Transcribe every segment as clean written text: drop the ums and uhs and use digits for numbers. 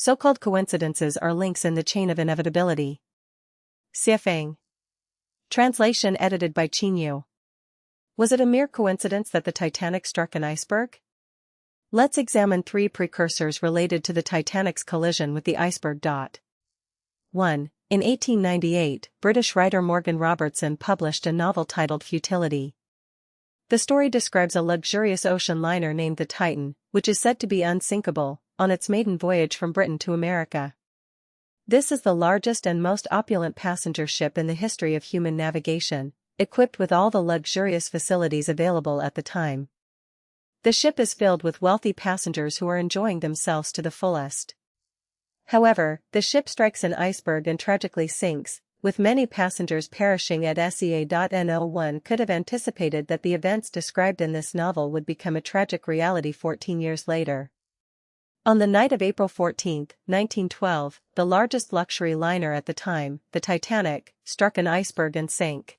So-called coincidences are links in the chain of inevitability. Siafang. Translation edited by Chinyu. Was it a mere coincidence that the Titanic struck an iceberg? Let's examine 3 precursors related to the Titanic's collision with the iceberg. 1. In 1898, British writer Morgan Robertson published a novel titled Futility. The story describes a luxurious ocean liner named the Titan, which is said to be unsinkable, on its maiden voyage from Britain to America. This is the largest and most opulent passenger ship in the history of human navigation, equipped with all the luxurious facilities available at the time. The ship is filled with wealthy passengers who are enjoying themselves to the fullest. However, the ship strikes an iceberg and tragically sinks, with many passengers perishing at sea. No one could have anticipated that the events described in this novel would become a tragic reality 14 years later. On the night of April 14, 1912, the largest luxury liner at the time, the Titanic, struck an iceberg and sank.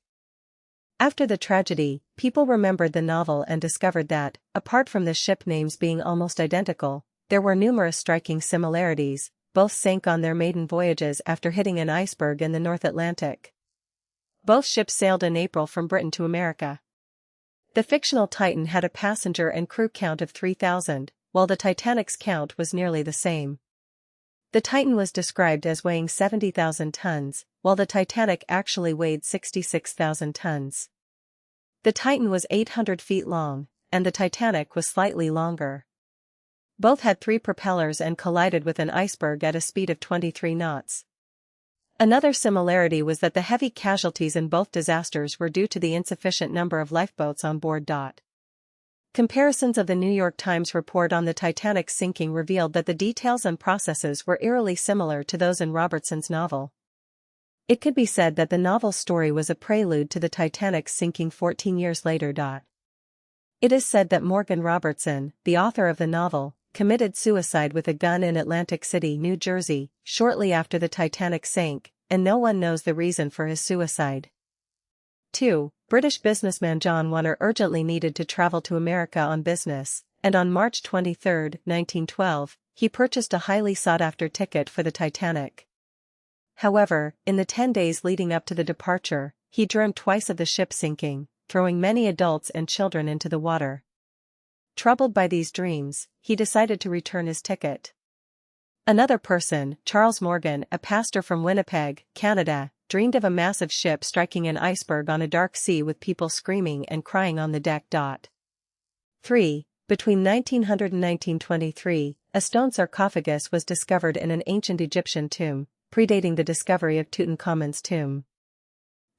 After the tragedy, people remembered the novel and discovered that, apart from the ship names being almost identical, there were numerous striking similarities. Both sank on their maiden voyages after hitting an iceberg in the North Atlantic. Both ships sailed in April from Britain to America. The fictional Titan had a passenger and crew count of 3,000, while the Titanic's count was nearly the same. The Titan was described as weighing 70,000 tons, while the Titanic actually weighed 66,000 tons. The Titan was 800 feet long, and the Titanic was slightly longer. Both had 3 propellers and collided with an iceberg at a speed of 23 knots. Another similarity was that the heavy casualties in both disasters were due to the insufficient number of lifeboats on board. Comparisons of the New York Times report on the Titanic's sinking revealed that the details and processes were eerily similar to those in Robertson's novel. It could be said that the novel's story was a prelude to the Titanic's sinking 14 years later. It is said that Morgan Robertson, the author of the novel, committed suicide with a gun in Atlantic City, New Jersey, shortly after the Titanic sank, and no one knows the reason for his suicide. 2. British businessman John Warner urgently needed to travel to America on business, and on March 23, 1912, he purchased a highly sought-after ticket for the Titanic. However, in the 10 days leading up to the departure, he dreamed twice of the ship sinking, throwing many adults and children into the water. Troubled by these dreams, he decided to return his ticket. Another person, Charles Morgan, a pastor from Winnipeg, Canada, dreamed of a massive ship striking an iceberg on a dark sea with people screaming and crying on the deck. 3. Between 1900 and 1923, a stone sarcophagus was discovered in an ancient Egyptian tomb, predating the discovery of Tutankhamun's tomb.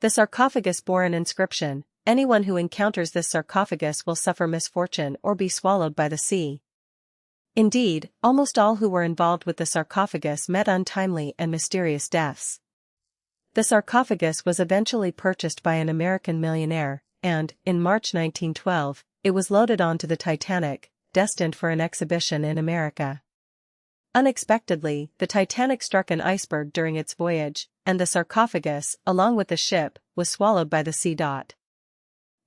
The sarcophagus bore an inscription: "Anyone who encounters this sarcophagus will suffer misfortune or be swallowed by the sea." Indeed, almost all who were involved with the sarcophagus met untimely and mysterious deaths. The sarcophagus was eventually purchased by an American millionaire, and, in March 1912, it was loaded onto the Titanic, destined for an exhibition in America. Unexpectedly, the Titanic struck an iceberg during its voyage, and the sarcophagus, along with the ship, was swallowed by the sea.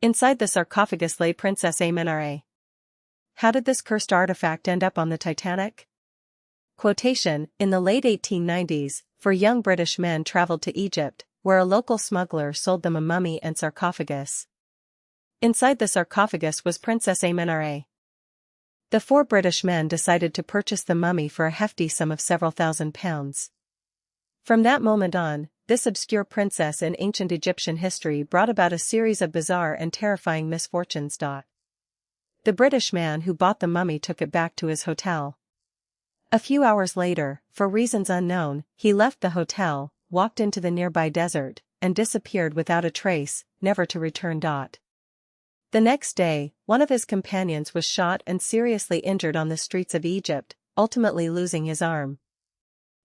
Inside the sarcophagus lay Princess Amenare. How did this cursed artifact end up on the Titanic? Quotation: in the late 1890s, 4 young British men traveled to Egypt, where a local smuggler sold them a mummy and sarcophagus. Inside the sarcophagus was Princess Amenare. The 4 British men decided to purchase the mummy for a hefty sum of several £1,000s. From that moment on, this obscure princess in ancient Egyptian history brought about a series of bizarre and terrifying misfortunes. The British man who bought the mummy took it back to his hotel. A few hours later, for reasons unknown, he left the hotel, walked into the nearby desert, and disappeared without a trace, never to return. The next day, one of his companions was shot and seriously injured on the streets of Egypt, ultimately losing his arm.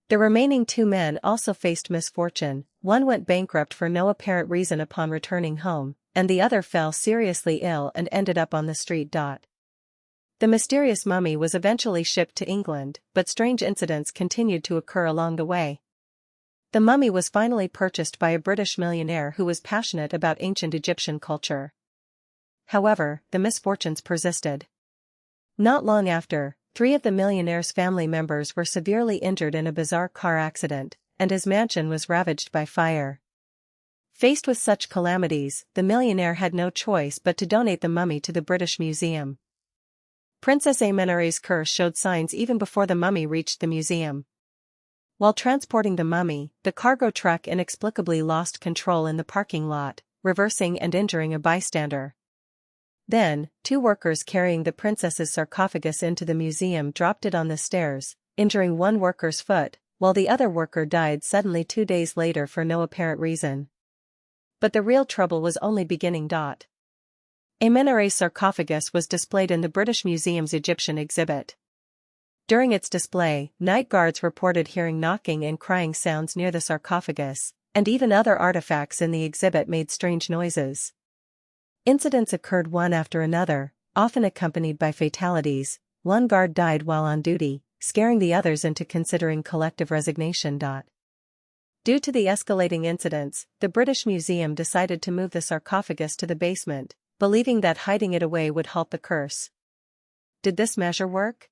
The remaining 2 men also faced misfortune. One went bankrupt for no apparent reason upon returning home, and the other fell seriously ill and ended up on the street. The mysterious mummy was eventually shipped to England, but strange incidents continued to occur along the way. The mummy was finally purchased by a British millionaire who was passionate about ancient Egyptian culture. However, the misfortunes persisted. Not long after, 3 of the millionaire's family members were severely injured in a bizarre car accident, and his mansion was ravaged by fire. Faced with such calamities, the millionaire had no choice but to donate the mummy to the British Museum. Princess Amenare's curse showed signs even before the mummy reached the museum. While transporting the mummy, the cargo truck inexplicably lost control in the parking lot, reversing and injuring a bystander. Then, 2 workers carrying the princess's sarcophagus into the museum dropped it on the stairs, injuring one worker's foot, while the other worker died suddenly 2 days later for no apparent reason. But the real trouble was only beginning. Amenare's sarcophagus was displayed in the British Museum's Egyptian exhibit. During its display, night guards reported hearing knocking and crying sounds near the sarcophagus, and even other artifacts in the exhibit made strange noises. Incidents occurred one after another, often accompanied by fatalities. One guard died while on duty, scaring the others into considering collective resignation. Due to the escalating incidents, the British Museum decided to move the sarcophagus to the basement, believing that hiding it away would halt the curse. Did this measure work?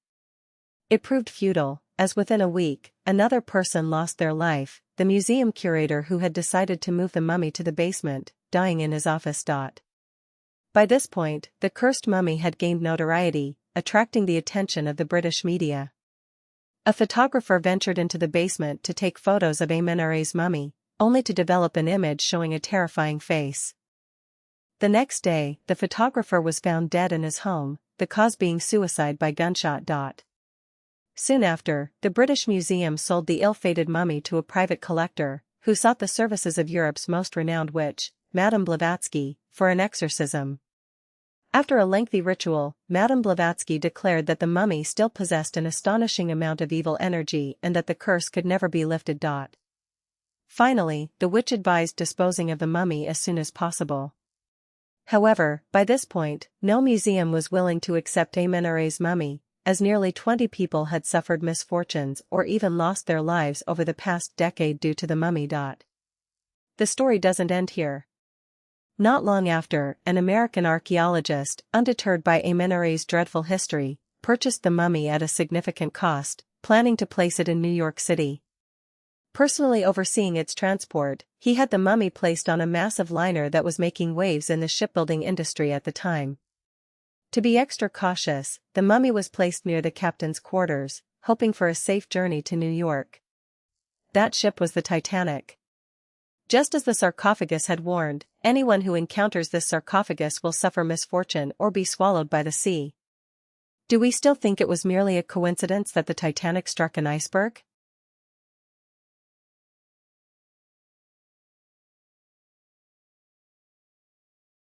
It proved futile, as within a week, another person lost their life, the museum curator who had decided to move the mummy to the basement, dying in his office. By this point, the cursed mummy had gained notoriety, attracting the attention of the British media. A photographer ventured into the basement to take photos of Amenare's mummy, only to develop an image showing a terrifying face. The next day, the photographer was found dead in his home, the cause being suicide by gunshot. Soon after, the British Museum sold the ill-fated mummy to a private collector, who sought the services of Europe's most renowned witch, Madame Blavatsky, for an exorcism. After a lengthy ritual, Madame Blavatsky declared that the mummy still possessed an astonishing amount of evil energy and that the curse could never be lifted. Finally, the witch advised disposing of the mummy as soon as possible. However, by this point, no museum was willing to accept Amenare's mummy, as nearly 20 people had suffered misfortunes or even lost their lives over the past decade due to the mummy. The story doesn't end here. Not long after, an American archaeologist, undeterred by Amenare's dreadful history, purchased the mummy at a significant cost, planning to place it in New York City. Personally overseeing its transport, he had the mummy placed on a massive liner that was making waves in the shipbuilding industry at the time. To be extra cautious, the mummy was placed near the captain's quarters, hoping for a safe journey to New York. That ship was the Titanic. Just as the sarcophagus had warned, anyone who encounters this sarcophagus will suffer misfortune or be swallowed by the sea. Do we still think it was merely a coincidence that the Titanic struck an iceberg?